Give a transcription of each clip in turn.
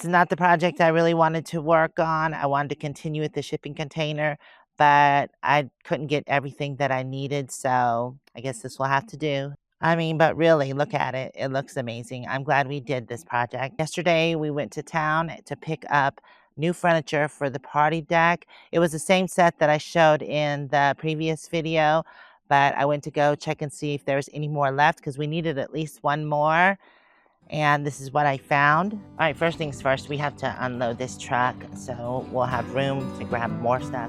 This is not the project I really wanted to work on. I wanted to continue with the shipping container, but I couldn't get everything that I needed, so I guess this will have to do. I mean, but really, look at it. It looks amazing. I'm glad we did this project. Yesterday, we went to town to pick up new furniture for the party deck. It was the same set that I showed in the previous video, but I went to go check and see if there was any more left because we needed at least one more. And this is what I found. All right, first things first, we have to unload this truck so we'll have room to grab more stuff.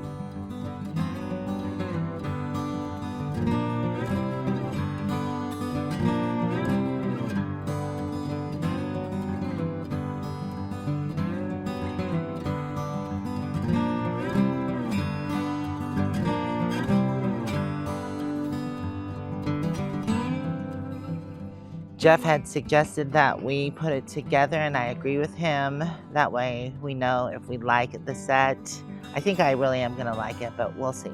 Jeff had suggested that we put it together, and I agree with him. That way we know if we like the set. I think I really am gonna like it, but we'll see.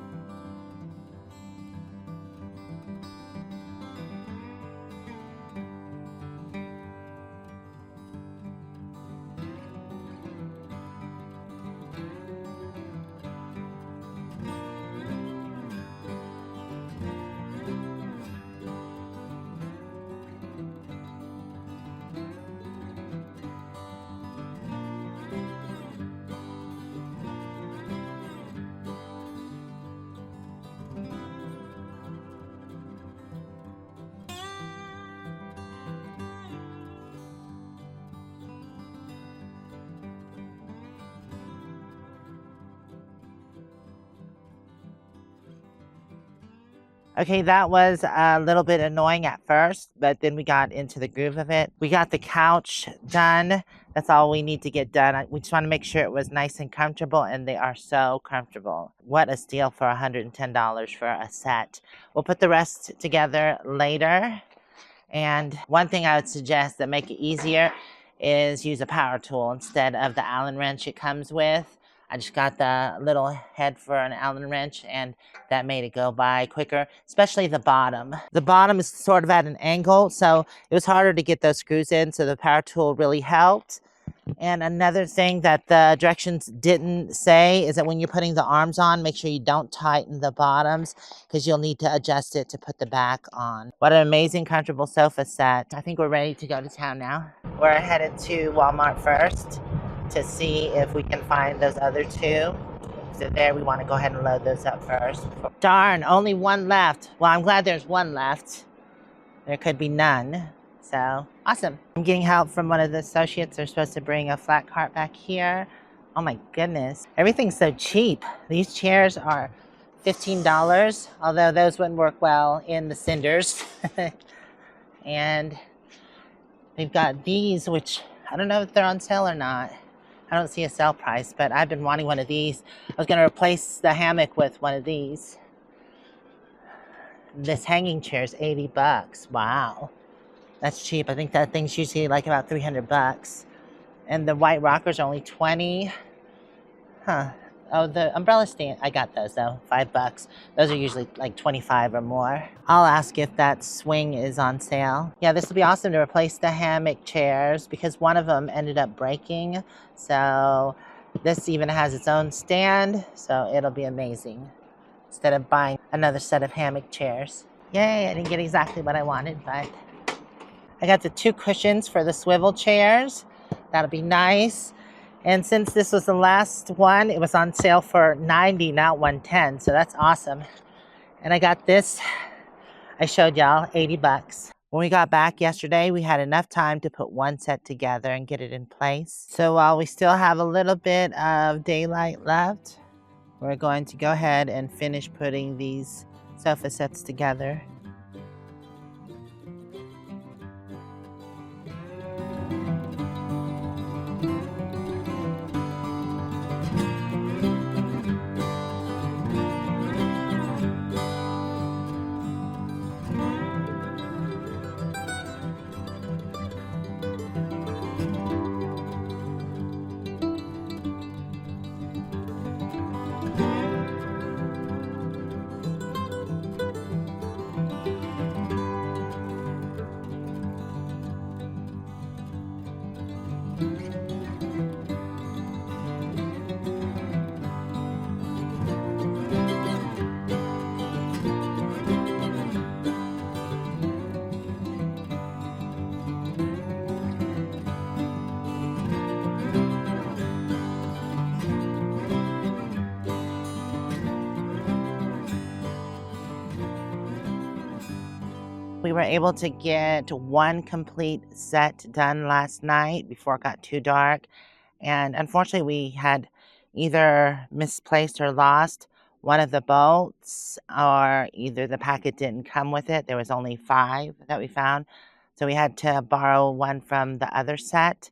Okay, that was a little bit annoying at first, but then we got into the groove of it. We got the couch done. That's all we need to get done. We just want to make sure it was nice and comfortable, and they are so comfortable. What a steal for $110 for a set. We'll put the rest together later. And one thing I would suggest that make it easier is use a power tool instead of the Allen wrench it comes with. I just got the little head for an Allen wrench, and that made it go by quicker, especially the bottom. The bottom is sort of at an angle, so it was harder to get those screws in, so the power tool really helped. And another thing that the directions didn't say is that when you're putting the arms on, make sure you don't tighten the bottoms because you'll need to adjust it to put the back on. What an amazing, comfortable sofa set. I think we're ready to go to town now. We're headed to Walmart first to see if we can find those other two. So there, we want to go ahead and load those up first. Darn, only one left. Well, I'm glad there's one left. There could be none. So, awesome. I'm getting help from one of the associates. They're supposed to bring a flat cart back here. Oh my goodness. Everything's so cheap. These chairs are $15, although those wouldn't work well in the cinders. And they've got these, which I don't know if they're on sale or not. I don't see a sale price, but I've been wanting one of these. I was going to replace the hammock with one of these. This hanging chair is $80. Wow. That's cheap. I think that thing's usually like about $300. And the white rockers are only $20. Huh. Oh, the umbrella stand, I got those though, $5. Those are usually like $25 or more. I'll ask if that swing is on sale. Yeah, this would be awesome to replace the hammock chairs because one of them ended up breaking. So this even has its own stand, so it'll be amazing. Instead of buying another set of hammock chairs. Yay, I didn't get exactly what I wanted, but I got the 2 cushions for the swivel chairs. That'll be nice. And since this was the last one, it was on sale for $90, not $110. So that's awesome. And I got this, I showed y'all, $80. When we got back yesterday, we had enough time to put one set together and get it in place. So while we still have a little bit of daylight left, we're going to go ahead and finish putting these sofa sets together. were able to get one complete set done last night before it got too dark. And unfortunately, we had either misplaced or lost one of the bolts, or either the packet didn't come with it. There was only 5 that we found. So we had to borrow one from the other set.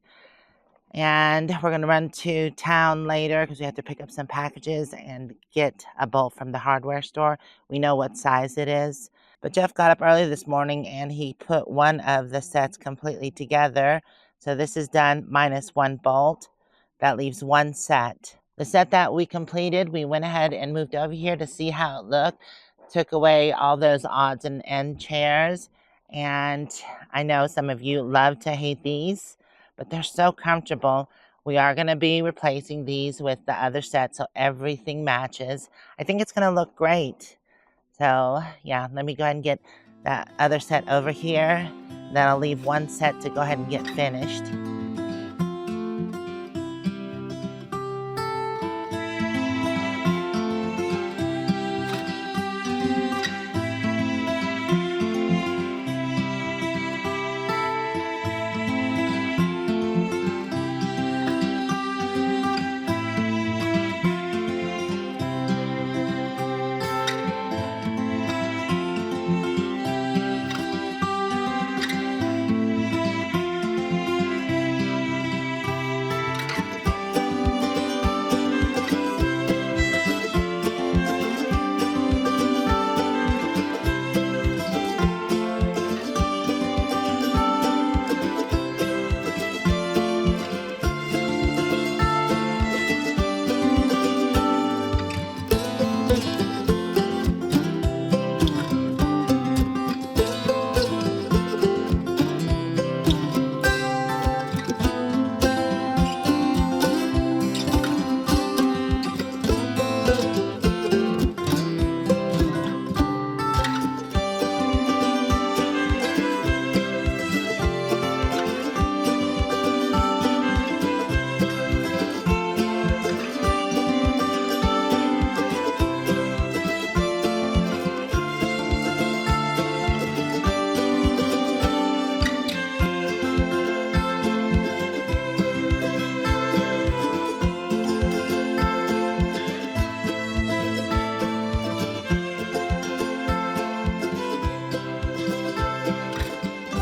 And we're going to run to town later because we have to pick up some packages and get a bolt from the hardware store. We know what size it is. But Jeff got up early this morning and he put one of the sets completely together. So this is done minus 1 bolt. That leaves 1 set. The set that we completed, we went ahead and moved over here to see how it looked. Took away all those odds and end chairs. And I know some of you love to hate these, but they're so comfortable. We are going to be replacing these with the other set so everything matches. I think it's going to look great. So yeah, let me go ahead and get that other set over here. Then I'll leave 1 set to go ahead and get finished.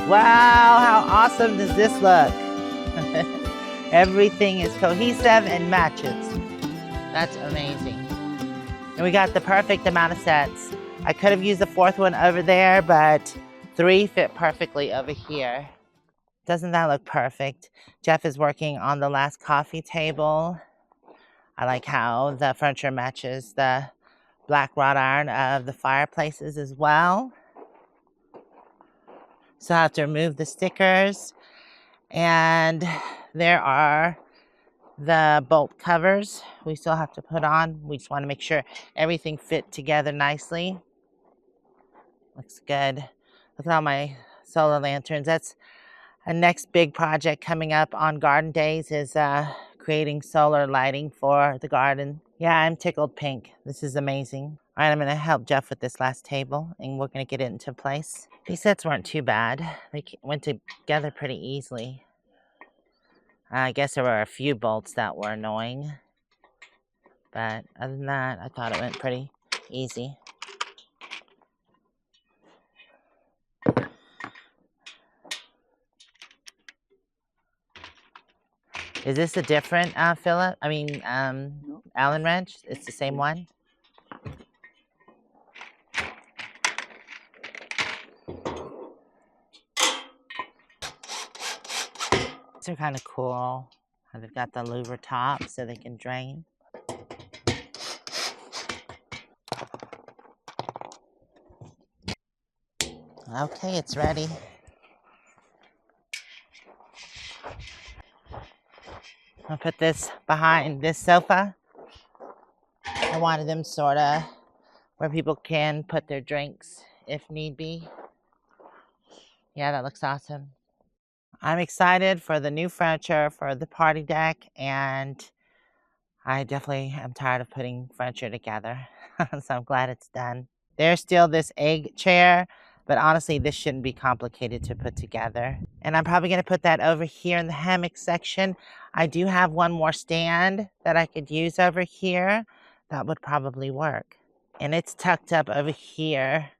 Wow, how awesome does this look? Everything is cohesive and matches. That's amazing. And we got the perfect amount of sets. I could have used the 4th one over there, but 3 fit perfectly over here. Doesn't that look perfect? Jeff is working on the last coffee table. I like how the furniture matches the black wrought iron of the fireplaces as well. So I have to remove the stickers. And there are the bolt covers we still have to put on. We just want to make sure everything fit together nicely. Looks good. Look at all my solar lanterns. That's a next big project coming up on garden days, is creating solar lighting for the garden. Yeah, I'm tickled pink. This is amazing. All right, I'm going to help Jeff with this last table, and we're going to get it into place. These sets weren't too bad. They went together pretty easily. I guess there were a few bolts that were annoying. But other than that, I thought it went pretty easy. Is this a different Philip? I mean, no. Allen wrench? It's the same one? These are kind of cool. They've got the louver top so they can drain. Okay, it's ready. I'll put this behind this sofa. I wanted them sort of where people can put their drinks if need be. Yeah, that looks awesome. I'm excited for the new furniture for the party deck, and I definitely am tired of putting furniture together. So I'm glad it's done. There's still this egg chair But honestly, this shouldn't be complicated to put together. And I'm probably gonna put that over here in the hammock section. I do have one more stand that I could use over here. That would probably work. And it's tucked up over here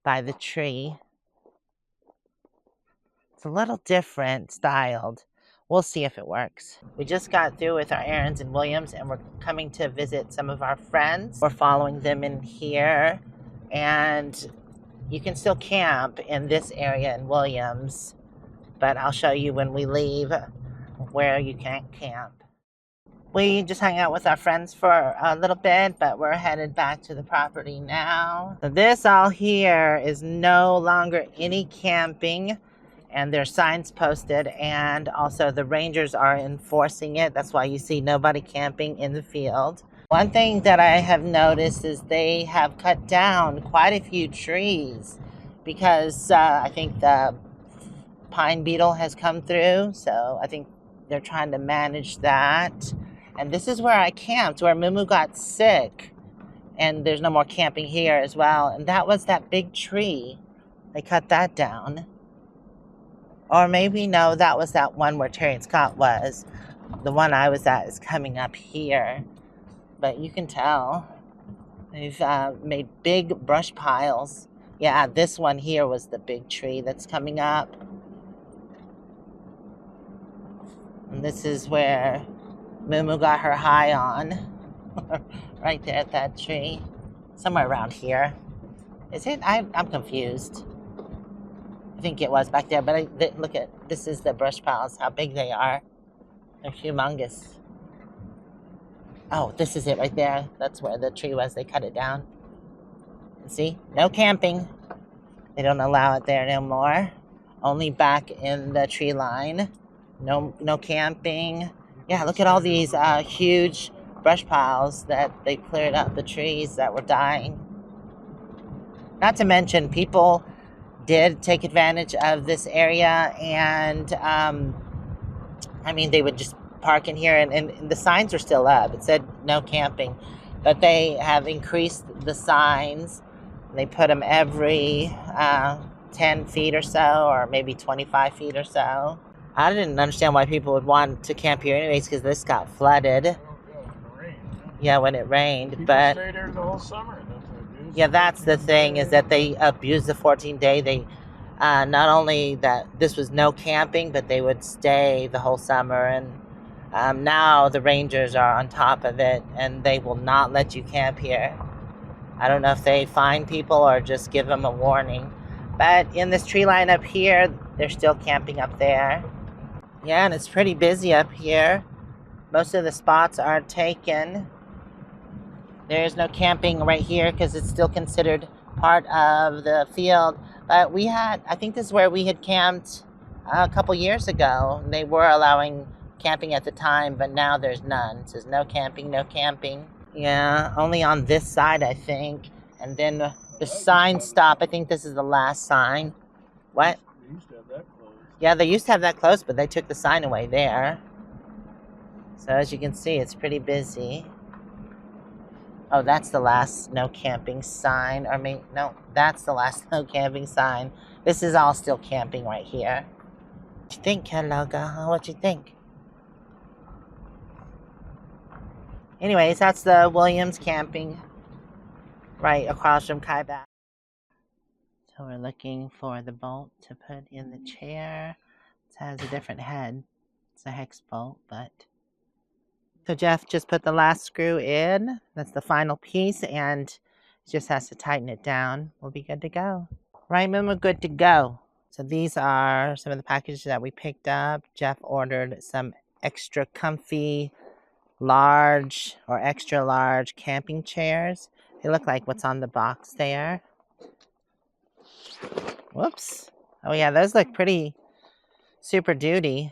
by the tree. It's a little different styled. We'll see if it works. We just got through with our errands in Williams and we're coming to visit some of our friends. We're following them in here, and you can still camp in this area in Williams, but I'll show you when we leave where you can't camp. We just hung out with our friends for a little bit, but we're headed back to the property now. So this all here is no longer any camping, and there's signs posted, and also the rangers are enforcing it. That's why you see nobody camping in the field. One thing that I have noticed is they have cut down quite a few trees because I think the pine beetle has come through, so I think they're trying to manage that. And this is where I camped, where Moo-moo got sick, and there's no more camping here as well. And that was that big tree. They cut that down. Or maybe, no, that was that one where Terry and Scott was. The one I was at is coming up here. But you can tell. They've made big brush piles. Yeah, this one here was the big tree that's coming up. And this is where Moo-moo got her high on. Right there at that tree. Somewhere around here. Is it? I'm confused. I think it was back there, but look at, this is the brush piles, how big they are. They're humongous. Oh, this is it right there. That's where the tree was. They cut it down. See? No camping. They don't allow it there no more. Only back in the tree line. No camping. Yeah, look at all these huge brush piles that they cleared up the trees that were dying. Not to mention, people did take advantage of this area, and I mean, they would just park in here, and the signs are still up. It said no camping, but they have increased the signs. They put them every 10 feet or so, or maybe 25 feet or so. I didn't understand why people would want to camp here anyways, because this got flooded. Yeah, when it rained. People stayed there the whole summer. Yeah, that's the thing, is that they abused the 14-day. They not only that this was no camping, but they would stay the whole summer. And now the rangers are on top of it, and they will not let you camp here. I don't know if they fine people or just give them a warning. But in this tree line up here, they're still camping up there. Yeah, and it's pretty busy up here. Most of the spots are taken. There is no camping right here because it's still considered part of the field. But we had, I think this is where we had camped a couple years ago. They were allowing camping at the time, but now there's none. It says no camping, no camping. Yeah, only on this side, I think. And then the signs stop. I think this is the last sign. What? They used to have that closed. Yeah, they used to have that closed, but they took the sign away there. So as you can see, it's pretty busy. Oh, that's the last no camping sign. Or maybe, no, that's the last no camping sign. This is all still camping right here. What you think, Loga? What you think? Anyways, that's the Williams camping right across from Kaibak. So we're looking for the bolt to put in the chair. It has a different head. It's a hex bolt, but... So Jeff just put the last screw in. That's the final piece, and just has to tighten it down. We'll be good to go. Right, Moo-moo, good to go. So these are some of the packages that we picked up. Jeff ordered some extra comfy, large or extra large camping chairs. They look like what's on the box there. Whoops. Oh yeah, those look pretty super duty.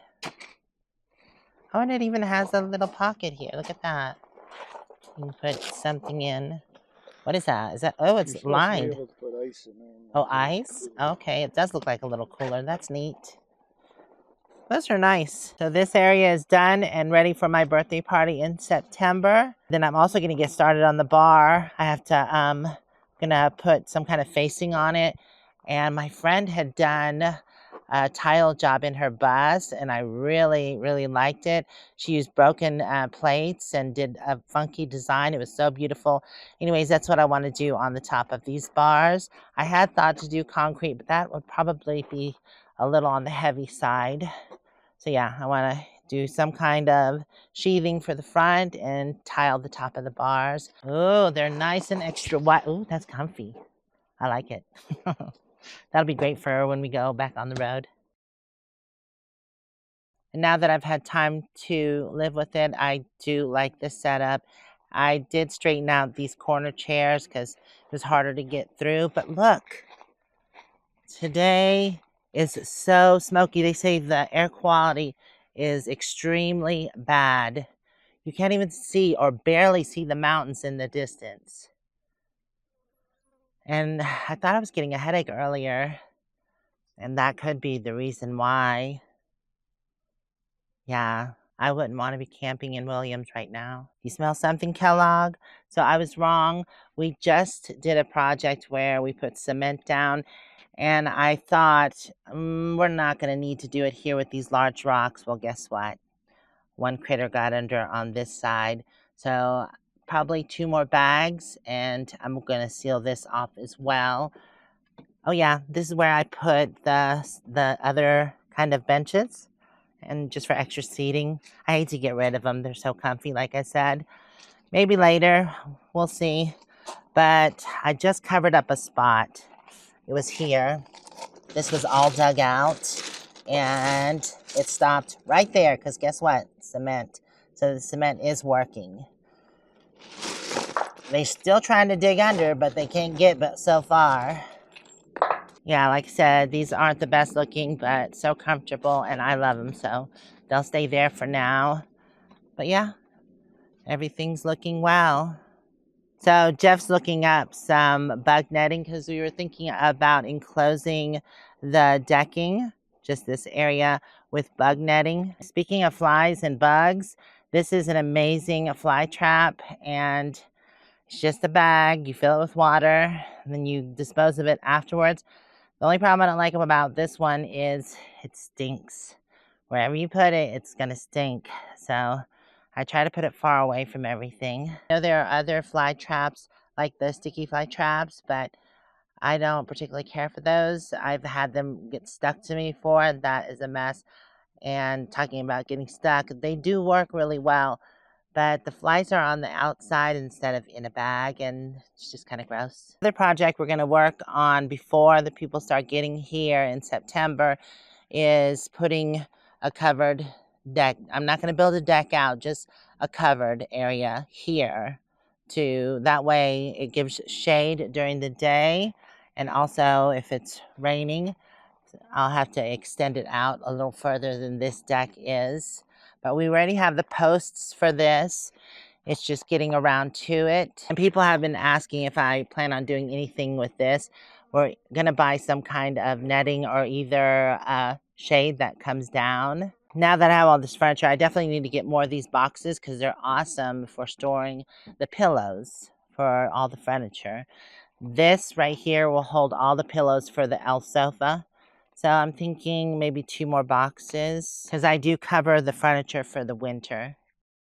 Oh, and it even has a little pocket here. Look at that. You can put something in. What is that? Is that? Oh, it's lined. You're supposed to be able to put ice in there. Oh, ice? Okay, it does look like a little cooler. That's neat. Those are nice. So this area is done and ready for my birthday party in September. Then I'm also going to get started on the bar. I have to, gonna put some kind of facing on it. And my friend had done a tile job in her bus, and I really, really liked it. She used broken plates and did a funky design. It was so beautiful. Anyways, that's what I want to do on the top of these bars. I had thought to do concrete, but that would probably be a little on the heavy side. So yeah, I want to do some kind of sheathing for the front and tile the top of the bars. Oh, they're nice and extra wide. Oh, that's comfy. I like it. That'll be great for when we go back on the road. And now that I've had time to live with it, I do like this setup. I did straighten out these corner chairs because it was harder to get through. But look, today is so smoky. They say the air quality is extremely bad. You can't even see or barely see the mountains in the distance. And I thought I was getting a headache earlier, and that could be the reason why. Yeah, I wouldn't want to be camping in Williams right now. You smell something, Kellogg? So I was wrong. We just did a project where we put cement down, and I thought, we're not going to need to do it here with these large rocks. Well, guess what? One critter got under on this side. So probably 2 more bags, and I'm going to seal this off as well. Oh yeah, this is where I put the other kind of benches, and just for extra seating. I hate to get rid of them. They're so comfy, like I said. Maybe later, we'll see. But I just covered up a spot. It was here. This was all dug out, and it stopped right there because guess what? Cement. So the cement is working. They're still trying to dig under, but they can't get but so far. Yeah, like I said, these aren't the best looking, but so comfortable, and I love them, so they'll stay there for now. But yeah, everything's looking well. So Jeff's looking up some bug netting because we were thinking about enclosing the decking, just this area, with bug netting. Speaking of flies and bugs, this is an amazing fly trap, and it's just a bag. You fill it with water, and then you dispose of it afterwards. The only problem I don't like about this one is it stinks. Wherever you put it, it's going to stink. So I try to put it far away from everything. I know there are other fly traps like the sticky fly traps, but I don't particularly care for those. I've had them get stuck to me before, and that is a mess. And talking about getting stuck, they do work really well, but the flies are on the outside instead of in a bag, and it's just kind of gross. Another project we're going to work on before the people start getting here in September is putting a covered deck. I'm not going to build a deck out, just a covered area here. That way it gives shade during the day, and also if it's raining, I'll have to extend it out a little further than this deck is. But we already have the posts for this. It's just getting around to it. And people have been asking if I plan on doing anything with this. We're going to buy some kind of netting or either a shade that comes down. Now that I have all this furniture, I definitely need to get more of these boxes because they're awesome for storing the pillows for all the furniture. This right here will hold all the pillows for the L sofa. So I'm thinking maybe 2 more boxes because I do cover the furniture for the winter.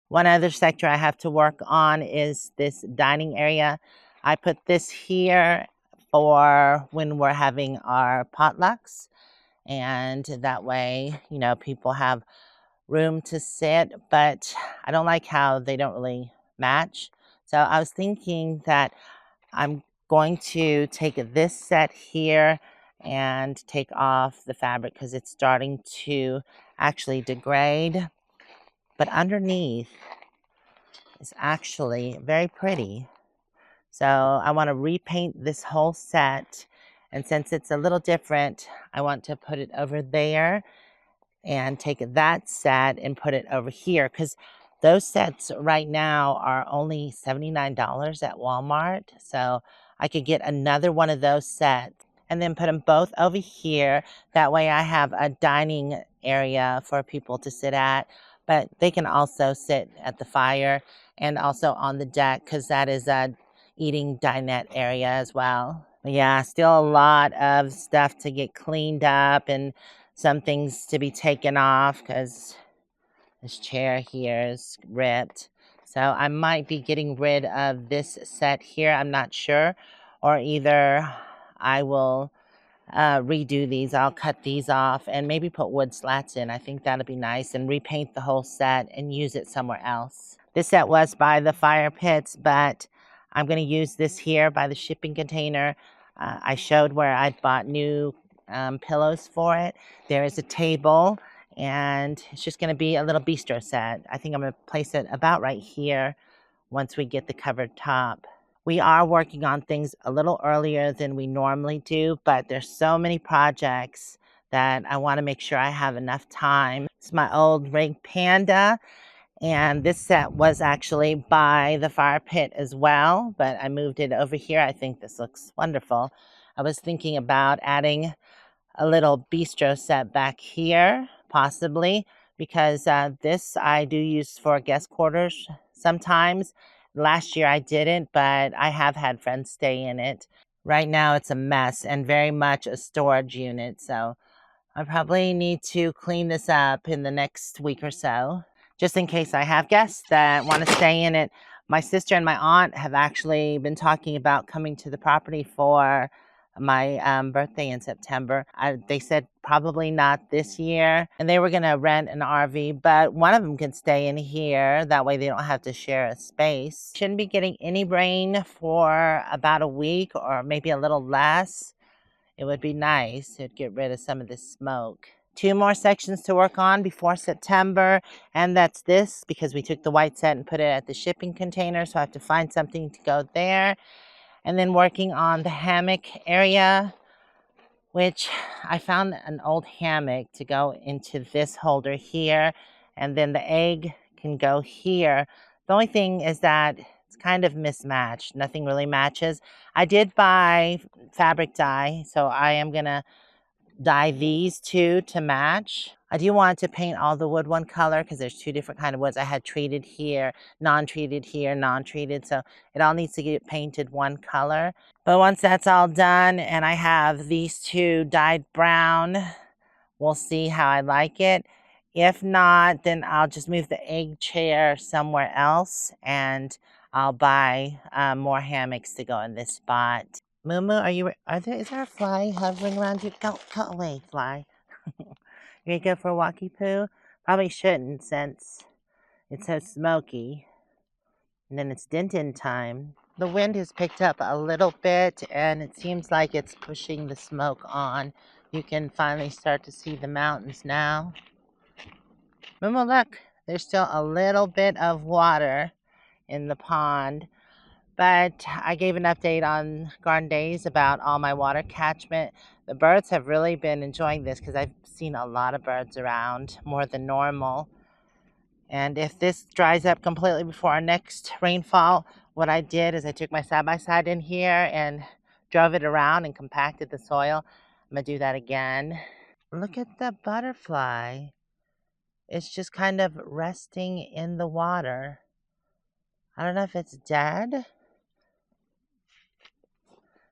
One other sector I have to work on is this dining area. I put this here for when we're having our potlucks, and that way, you know, people have room to sit, but I don't like how they don't really match. So I was thinking that I'm going to take this set here and take off the fabric because it's starting to actually degrade. But underneath is actually very pretty. So I want to repaint this whole set. And since it's a little different, I want to put it over there and take that set and put it over here because those sets right now are only $79 at Walmart. So I could get another one of those sets and then put them both over here. That way I have a dining area for people to sit at, but they can also sit at the fire and also on the deck because that is a eating dinette area as well. Yeah, still a lot of stuff to get cleaned up and some things to be taken off because this chair here is ripped. So I might be getting rid of this set here. I'm not sure. Or either I will redo these. I'll cut these off and maybe put wood slats in. I think that'll be nice, and repaint the whole set and use it somewhere else. This set was by the fire pits, but I'm going to use this here by the shipping container. I showed where I'd bought new pillows for it. There is a table, and it's just going to be a little bistro set. I think I'm going to place it about right here once we get the covered top. We are working on things a little earlier than we normally do, but there's so many projects that I want to make sure I have enough time. It's my old rig Panda, and this set was actually by the fire pit as well, but I moved it over here. I think this looks wonderful. I was thinking about adding a little bistro set back here, possibly, because this I do use for guest quarters sometimes. Last year I didn't, but I have had friends stay in it. Right now it's a mess and very much a storage unit, so I probably need to clean this up in the next week or so, just in case I have guests that want to stay in it. My sister and my aunt have actually been talking about coming to the property for my birthday in September. They said probably not this year, and they were going to rent an RV, but one of them can stay in here. That way they don't have to share a space. Shouldn't be getting any rain for about a week or maybe a little less. It would be nice. It'd get rid of some of this smoke. 2 more sections to work on before September, and that's this, because we took the white set and put it at the shipping container, so I have to find something to go there. And then working on the hammock area, which I found an old hammock to go into this holder here, and then the egg can go here. The only thing is that it's kind of mismatched. Nothing really matches. I did buy fabric dye, so I am going to dye these two to match. I do want to paint all the wood one color because there's 2 different kind of woods. I had treated here, non-treated here, non-treated. So it all needs to get painted one color. But once that's all done and I have these 2 dyed brown, we'll see how I like it. If not, then I'll just move the egg chair somewhere else and I'll buy more hammocks to go in this spot. Moo-moo, is there a fly hovering around you? Go away, fly. You gonna go for a walkie poo? Probably shouldn't since it's so smoky. And then it's din-din time. The wind has picked up a little bit and it seems like it's pushing the smoke on. You can finally start to see the mountains now. Moo-moo, look, there's still a little bit of water in the pond. But I gave an update on Garden Days about all my water catchment. The birds have really been enjoying this because I've seen a lot of birds around, more than normal. And if this dries up completely before our next rainfall, what I did is I took my side-by-side in here and drove it around and compacted the soil. I'm going to do that again. Look at the butterfly. It's just kind of resting in the water. I don't know if it's dead.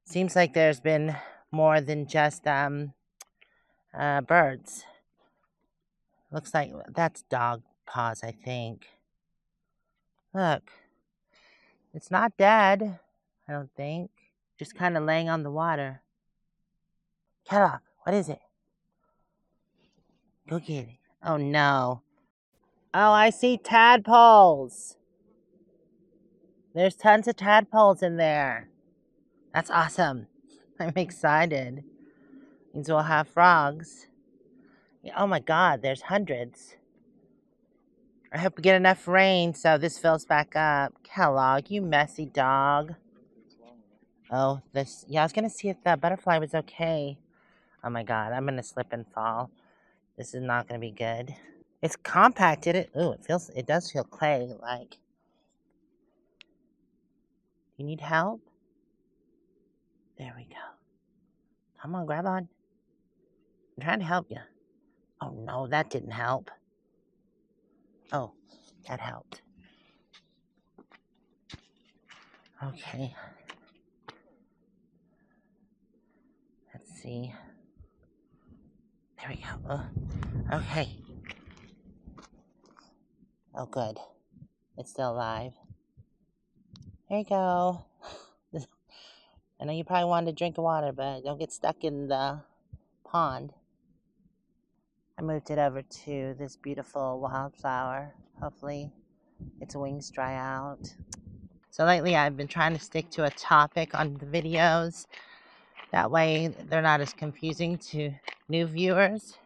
Seems like there's been more than just birds. Looks like that's dog paws, I think. Look, it's not dead, I don't think. Just kind of laying on the water. Kellogg, what is it? Go get it. Oh no. Oh, I see tadpoles. There's tons of tadpoles in there. That's awesome. I'm excited. Means we'll have frogs. Oh my God, there's hundreds. I hope we get enough rain so this fills back up. Kellogg, you messy dog. Oh, yeah, I was going to see if the butterfly was okay. Oh my God, I'm going to slip and fall. This is not going to be good. It's compacted. Ooh, it does feel clay-like. You need help? There we go. Come on, grab on. I'm trying to help you. Oh no, that didn't help. Oh, that helped. Okay. see. There we go. Okay. Oh, good. It's still alive. There you go. I know you probably wanted a drink of water, but don't get stuck in the pond. I moved it over to this beautiful wildflower. Hopefully its wings dry out. So lately I've been trying to stick to a topic on the videos. That way they're not as confusing to new viewers.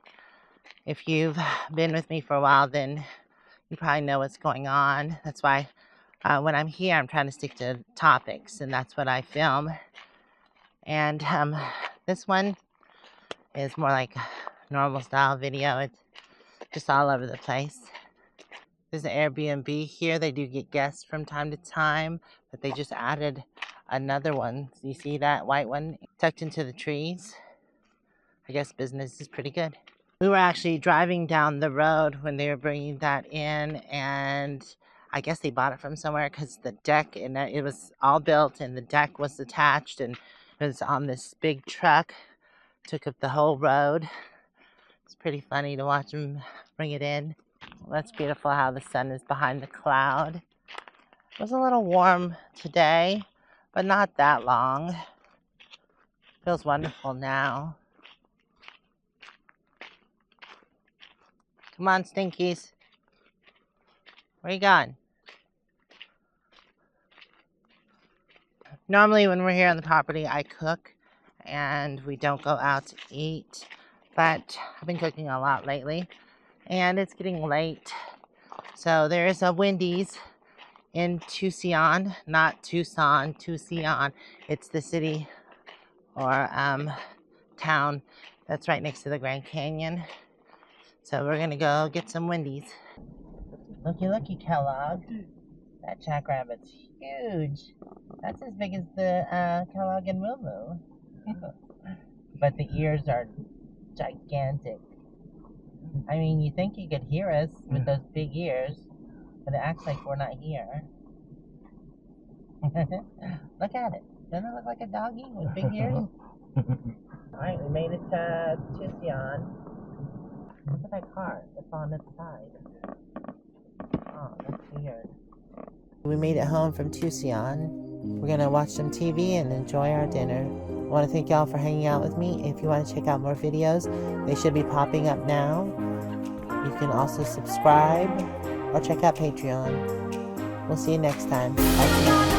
If you've been with me for a while, then you probably know what's going on. That's why when I'm here, I'm trying to stick to topics, and that's what I film. And this one is more like a normal style video. It's just all over the place. There's an Airbnb here. They do get guests from time to time, but they just added another one. So you see that white one tucked into the trees? I guess business is pretty good. We were actually driving down the road when they were bringing that in, and I guess they bought it from somewhere because the deck, and it was all built and the deck was attached and it was on this big truck. Took up the whole road. It's pretty funny to watch them bring it in. Well, that's beautiful how the sun is behind the cloud. It was a little warm today, but not that long. Feels wonderful now. Come on, Stinkies. Where you going? Normally when we're here on the property, I cook and we don't go out to eat. But I've been cooking a lot lately and it's getting late. So there is a Wendy's in Tucson, not Tucson, Tucson. It's the city or town that's right next to the Grand Canyon. So we're gonna go get some Wendy's. Looky, looky, Kellogg. That jackrabbit's huge. That's as big as the Kellogg and moo-moo. But the ears are gigantic. I mean, you think you could hear us with those big ears, but it acts like we're not here. Look at it. Doesn't it look like a doggy with big ears? Alright, we made it to Tucson. Look at that car that's on its side. Oh, that's weird. We made it home from Tucson. We're gonna watch some TV and enjoy our dinner. I want to thank y'all for hanging out with me. If you want to check out more videos, they should be popping up now. You can also subscribe or check out Patreon. We'll see you next time. Bye.